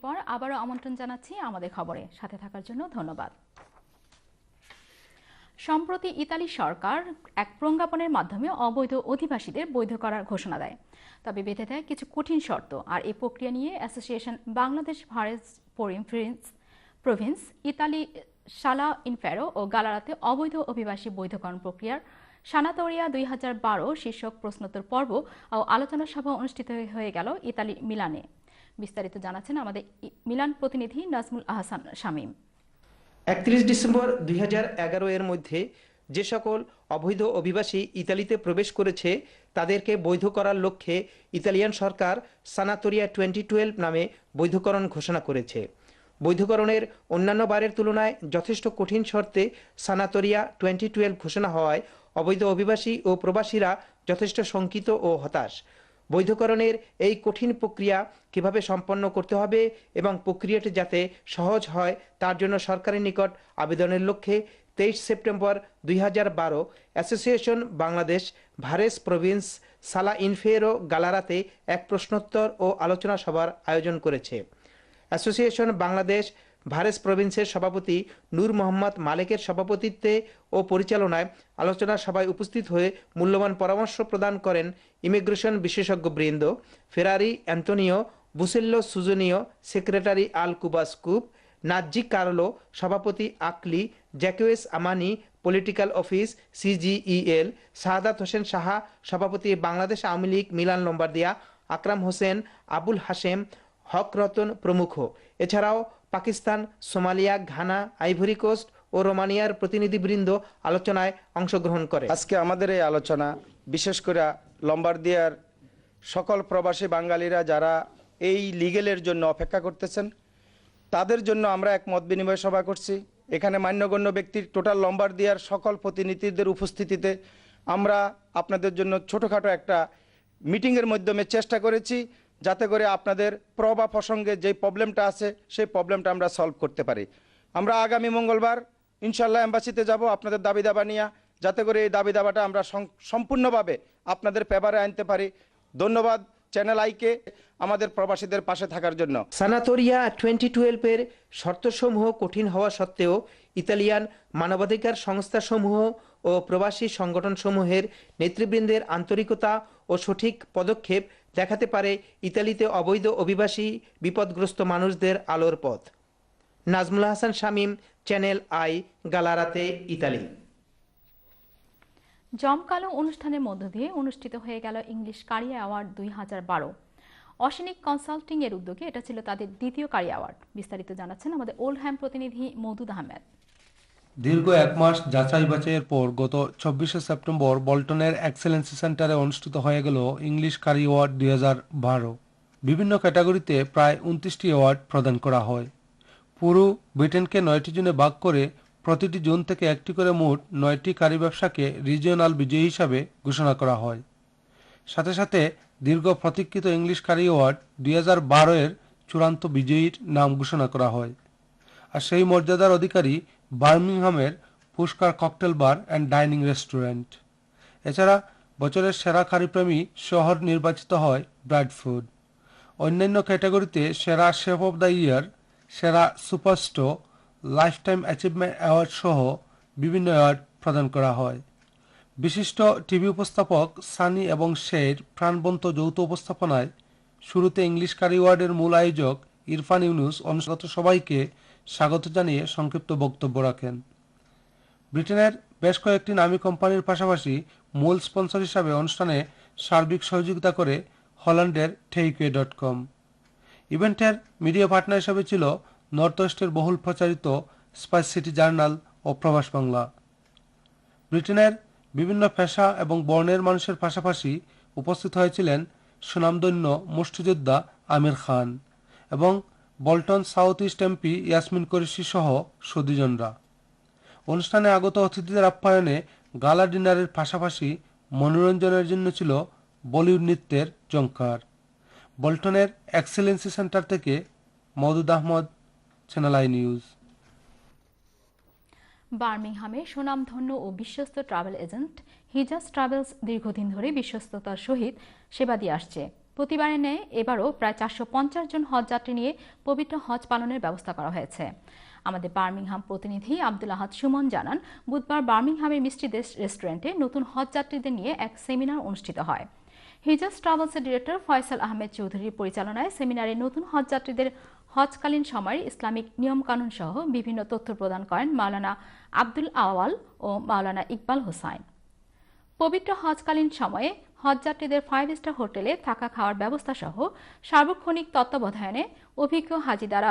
পর আবারও আমন্ত্রণ জানাচ্ছি আমাদের খবরে সাথে থাকার জন্য ধন্যবাদ। সম্প্রতি ইতালি সরকার এক প্রজ্ঞাপনের মাধ্যমে অবৈধ অধিবাসীদের বৈধ করার ঘোষণা দেয়, তবে বেঁধে দেয় কিছু কঠিন শর্ত। আর এই প্রক্রিয়া নিয়ে অ্যাসোসিয়েশন বাংলাদেশ ভারেস প্রভিন্স ইতালি সালা ইনফেরো ও গালারাতে অবৈধ অভিবাসী বৈধকরণ প্রক্রিয়ার সানাতোরিয়া 2012 শীর্ষক প্রশ্নোত্তর পর্ব ও আলোচনা সভা অনুষ্ঠিত হয়ে গেল ইতালি মিলানে। বিস্তারিত জানাচ্ছেন আমাদের মিলান প্রতিনিধি নাজমুল আহসান শামীম। 31 ডিসেম্বর 2011 এর মধ্যে যে সকল অবৈধ অভিবাসী ইতালিতে প্রবেশ করেছে তাদেরকে বৈধ করার লক্ষ্যে ইতালিয়ান সরকার সানাতোরিয়া 2012 নামে বৈধকরণ ঘোষণা করেছে। বৈধকরণের অন্যান্য বারের তুলনায় যথেষ্ট কঠিন শর্তে সানাতোরিয়া 2012 ঘোষণা হওয়ায় অবৈধ অভিবাসী ও প্রবাসীরা যথেষ্ট শঙ্কিত ও হতাশ। বৈধকরণের এই কঠিন প্রক্রিয়া কিভাবে সম্পন্ন করতে হবে এবং প্রক্রিয়াটি যাতে সহজ হয় তার জন্য সরকারের নিকট আবেদনের লক্ষ্যে 23 সেপ্টেম্বর 2012 অ্যাসোসিয়েশন বাংলাদেশ ভারেস প্রভিন্স সালা ইনফেরো গালারাতে এক প্রশ্নোত্তর ও আলোচনা সভার আয়োজন করেছে। অ্যাসোসিয়েশন বাংলাদেশ ভারেস প্রভিন্সের সভাপতি নূর মোহাম্মদ মালেকের সভাপতিত্বে ও পরিচালনায় আলোচনা সভায় উপস্থিত হয়ে মূল্যবান পরামর্শ প্রদান করেন ইমিগ্রেশন বিশেষজ্ঞবৃন্দ ফেরারি অ্যান্টোনিও বুসেল্লো সুজনিও, সেক্রেটারি আল কুবাসকুপ, নাজ্জি কার্লো, সভাপতি ACLI, Jacques Amani, political office CGEL, Shahadat Hossain Saha, সভাপতি বাংলাদেশ আওয়ামী লীগ মিলান লম্বার্দিয়া, আকরাম হোসেন, আবুল হাশেম, হক রতন প্রমুখ। এছাড়াও Pakistan, Somalia, Ghana, Ivory Coast ও রোমানিয়ার প্রতিনিধিবৃন্দ আলোচনায় অংশগ্রহণ করে। আজকে আমাদের এই আলোচনা বিশেষ করে লম্বার্দিয়ার সকল প্রবাসী বাঙালিরা যারা এই লিগেলের জন্য অপেক্ষা করতেছেন তাদের জন্য আমরা এক মত বিনিময় সভা করছি। এখানে মান্যগণ্য ব্যক্তির টোটাল লম্বার্দিয়ার সকল প্রতিনিধিদের উপস্থিতিতে আমরা আপনাদের জন্য ছোটোখাটো একটা মিটিংয়ের মাধ্যমে চেষ্টা করেছি যাতে করে আপনাদের প্রভাব প্রসঙ্গে যে প্রবলেমটা আছে সেই প্রবলেমটা আমরা সলভ করতে পারি। আমরা আগামী মঙ্গলবার ইনশাল্লাহ এম্বাসিতে যাব আপনাদের দাবি দাবা নিয়ে, যাতে করে এই দাবি দাবাটা আমরা সম্পূর্ণভাবে আপনাদের পেপারে আনতে পারি। ধন্যবাদ চ্যানেল আইকে আমাদের প্রবাসীদের পাশে থাকার জন্য। সানাতোরিয়া 2012 এর শর্তসমূহ কঠিন হওয়া সত্ত্বেও ইতালিয়ান মানবাধিকার সংস্থাসমূহ ও প্রবাসী সংগঠনসমূহের নেতৃবৃন্দের আন্তরিকতা ও সঠিক পদক্ষেপ দেখাতে পারে ইতালিতে অবৈধ অভিবাসী বিপদগ্রস্ত মানুষদের আলোর পথ। Nazmul Hasan Shamim, channel I, Gallarate, Italy. জমকালো অনুষ্ঠানের মধ্য দিয়ে অনুষ্ঠিত হয়ে গেল ইংলিশ কারিয়া অ্যাওয়ার্ড 2012। অসিনিক কনসাল্টিং এর উদ্যোগে এটা ছিল তাদের দ্বিতীয় কারিয়া অ্যাওয়ার্ড। বিস্তারিত জানাচ্ছেন আমাদের ওল্ডহ্যাম প্রতিনিধি মওদুদ আহমেদ। দীর্ঘ এক মাস যাচাই বাছাইয়ের পর গত 24 সেপ্টেম্বর বল্টনের এক্সেলেন্সি সেন্টারে অনুষ্ঠিত হয়ে গেল ইংলিশ কারি অ্যাওয়ার্ড 2012। বিভিন্ন ক্যাটাগরিতে প্রায় 29টি অ্যাওয়ার্ড প্রদান করা হয়। পুরো ব্রিটেনকে 9টি জোনে ভাগ করে প্রতিটি জোন থেকে একটি করে মোট 9টি কারি ব্যবসাকে রিজিওনাল বিজয়ী হিসাবে ঘোষণা করা হয়। সাথে সাথে দীর্ঘ প্রতীক্ষিত ইংলিশ কারি অ্যাওয়ার্ড 2012 এর চূড়ান্ত বিজয়ীর নাম ঘোষণা করা হয়। আর সেই মর্যাদার অধিকারী বার্মিংহামের Pushkar cocktail bar and dining restaurant. এছাড়া বছরের সেরা কারিপ্রেমী শহর নির্বাচিত হয় ব্র্যাডফোর্ড। অন্যান্য ক্যাটাগরিতে সেরা শেফ অব দ্য ইয়ার, সেরা সুপারস্টার, লাইফটাইম অ্যাচিভমেন্ট অ্যাওয়ার্ড সহ বিভিন্ন অ্যাওয়ার্ড প্রদান করা হয়। বিশিষ্ট টিভি উপস্থাপক সানি এবং শের প্রাণবন্ত যৌথ উপস্থাপনায় শুরুতে ইংলিশ কারি অ্যাওয়ার্ডের মূল আয়োজক ইরফান ইউনুস অনুষ্ঠিত সবাইকে স্বাগত জানিয়ে সংক্ষিপ্ত বক্তব্য রাখেন। ব্রিটেনের বেশ কয়েকটি নামী কোম্পানির পাশাপাশি মূল স্পন্সর হিসাবে অনুষ্ঠানে সার্বিক সহযোগিতা করে হল্যান্ডের টেইকে.com। ইভেন্টের মিডিয়া পার্টনার হিসাবে ছিল নর্থ ওয়েস্টের বহুল প্রচারিত স্পাইস সিটি জার্নাল ও প্রবাস বাংলা। ব্রিটেনের বিভিন্ন পেশা এবং বর্ণের মানুষের পাশাপাশি উপস্থিত হয়েছিলেন সুনামধন্য মুষ্টিযোদ্ধা আমির খান এবং Bolton south east MP Yasmin Qureshi সহ সুদীজনরা। অনুষ্ঠানে আগত অতিথিদের আপ্যায়নে গালা ডিনারের পাশাপাশি মনোরঞ্জনের জন্য ছিল বলিউড নৃত্যের ঝঙ্কার। বল্টনের এক্সেলেন্সি সেন্টার থেকে Moudud Ahmed, channel I news. বার্মিংহামে সুনামধন্য ও বিশ্বস্ত ট্রাভেল এজেন্ট হিজাজ ট্রাভেলস দীর্ঘদিন ধরে বিশ্বস্ততার সহিত সেবা দিয়ে আসছে। প্রতিবারের ন্যায় এবারও প্রায় 450 জন হজযাত্রী নিয়ে পবিত্র হজ পালনের ব্যবস্থা করা হয়েছে। আমাদের বার্মিংহাম প্রতিনিধি আব্দুল আহাদ সুমন জানান, বুধবার বার্মিংহামের মিষ্টি দেশ রেস্টুরেন্টে নতুন হজযাত্রীদের নিয়ে এক সেমিনার অনুষ্ঠিত হয়। হিজাজ ট্রাভেলসের ডিরেক্টর ফয়সাল আহমেদ চৌধুরীর পরিচালনায় সেমিনারে নতুন হজযাত্রীদের হজকালীন সময়ের ইসলামিক নিয়মকানুন সহ বিভিন্ন তথ্য প্রদান করেন মাওলানা আব্দুল আওয়াল ও মাওলানা ইকবাল হোসাইন। পবিত্র হজকালীন সময়ে হজযাত্রীদের 5 স্টার হোটেলে থাকা খাওয়ার ব্যবস্থা সহ সার্বক্ষণিক তত্ত্বাবধানে অভিজ্ঞ হাজি দ্বারা